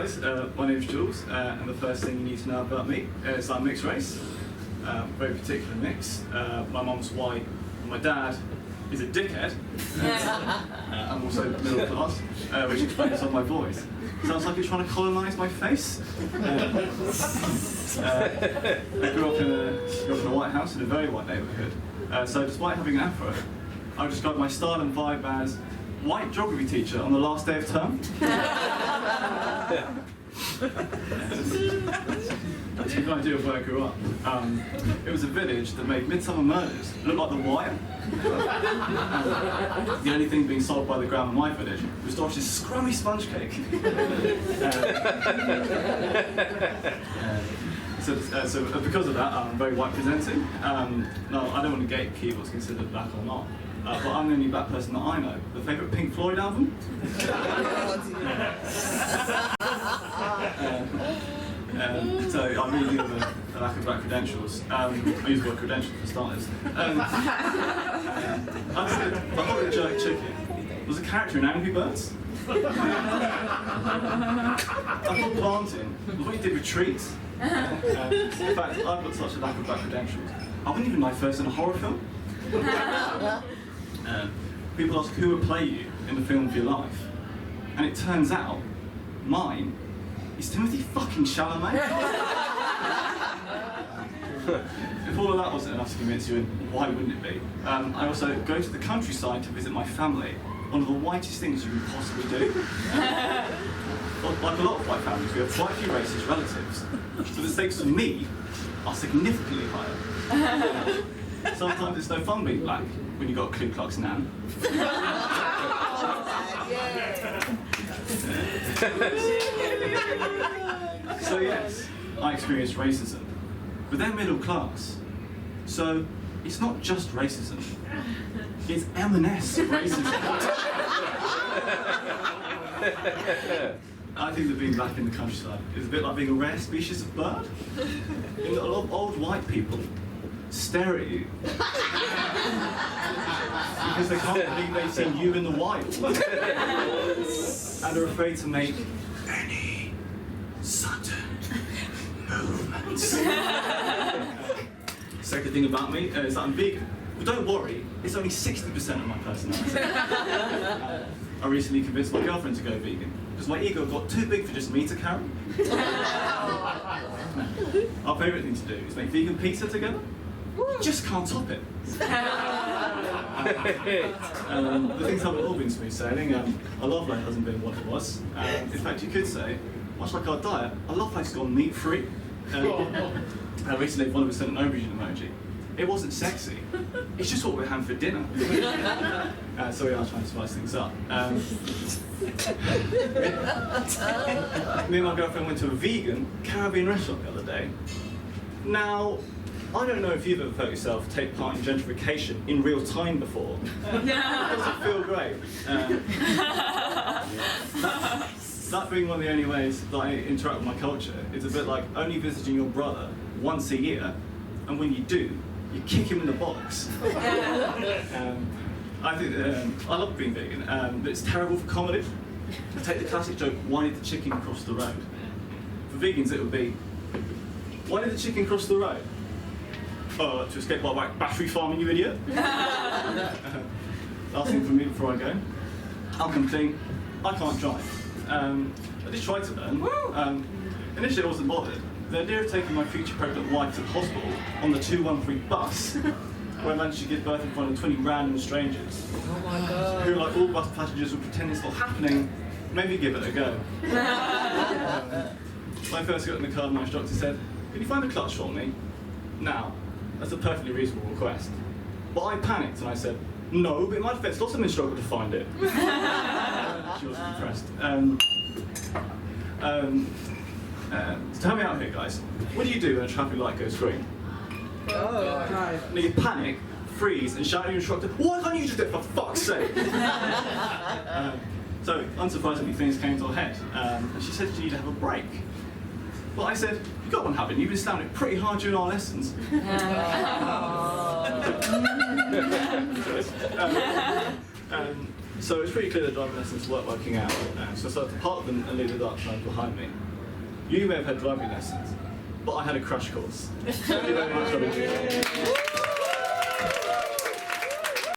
guys, my name's Jules, and the first thing you need to know about me is I'm mixed race, very particular mix. My mum's white, and my dad is a dickhead. I'm also middle class, which explains on my voice. Sounds like you're trying to colonise my face. I grew up in a white house in a very white neighbourhood, so despite having an afro, I would describe my style and vibe as white geography teacher on the last day of term. That's a good idea of where I grew up. It was a village that made Midsummer Murders look like The Wire. The only thing being sold by the grandma in my village was Dorothy's scrummy sponge cake. So because of that, I'm very white presenting. No, I don't want to gatekeep what's considered black or not. But I'm the only black person that I know. The favourite Pink Floyd album? So I really do have a lack of black credentials. I use the word credentials for starters. I said, the Hot Jerk Chicken was a character in Angry Birds. I thought planting was what you did with trees. In fact, I've got such a lack of black credentials. I wouldn't even lie first in a horror film. People ask who would play you in the film of your life, and it turns out mine is Timothy fucking Chalamet. If all of that wasn't enough to convince you, and why wouldn't it be? I also go to the countryside to visit my family. One of the whitest things you can possibly do. Like a lot of white families, we have quite a few racist relatives, so the stakes for me are significantly higher. Sometimes it's no fun being black when you've got a Ku Klux Nan. So yes, I experienced racism, but they're middle class. So it's not just racism, it's M&S racism. I think that being black in the countryside is a bit like being a rare species of bird. A lot of old white people stare at you because they can't believe they've seen you in the wild and are afraid to make any sudden movements. Second thing about me is that I'm vegan. But don't worry, it's only 60% of my personality. I recently convinced my girlfriend to go vegan because my ego got too big for just me to carry. Our favourite thing to do is make vegan pizza together. Just can't top it. The things haven't all been smooth sailing. Our love life hasn't been what it was. In fact, you could say, much like our diet, our love life's gone meat-free. Recently, one of us sent an aubergine emoji. It wasn't sexy. It's just what we're having for dinner. So we are trying to spice things up. Me and my girlfriend went to a vegan Caribbean restaurant the other day. Now, I don't know if you've ever felt yourself take part in gentrification in real time before. It doesn't feel great. That being one of the only ways that I interact with my culture, it's a bit like only visiting your brother once a year, and when you do, you kick him in the bollocks. I think I love being vegan, but it's terrible for comedy. I take the classic joke, why did the chicken cross the road? For vegans it would be, why did the chicken cross the road? To escape by battery farming, you idiot. Last thing from me before I go, I'll come clean, I can't drive. I did try to learn. Initially I wasn't bothered. The idea of taking my future pregnant wife to the hospital on the 213 bus, where I managed to give birth in front of 20 random strangers, who, like all bus passengers, would pretend it's not happening, maybe give it a go. When I first got in the car, my instructor said, "Can you find the clutch for me?" Now, that's a perfectly reasonable request. But I panicked and I said, "No, but in my defense, lots of men struggle to find it." She wasn't impressed. So help me out here, guys. What do you do when a traffic light goes green? Now you panic, freeze, and shout at your instructor, "Why can't you just do it, for fuck's sake?" So, unsurprisingly, things came to a head, and she said you need to have a break. Well, I said, "You've got one, haven't you? You've been slamming it pretty hard during our lessons." So it's pretty clear that driving lessons weren't working out. So I started to park them and leave the dark side behind me. You may have had driving lessons, but I had a crash course. Thank you very much, Jules.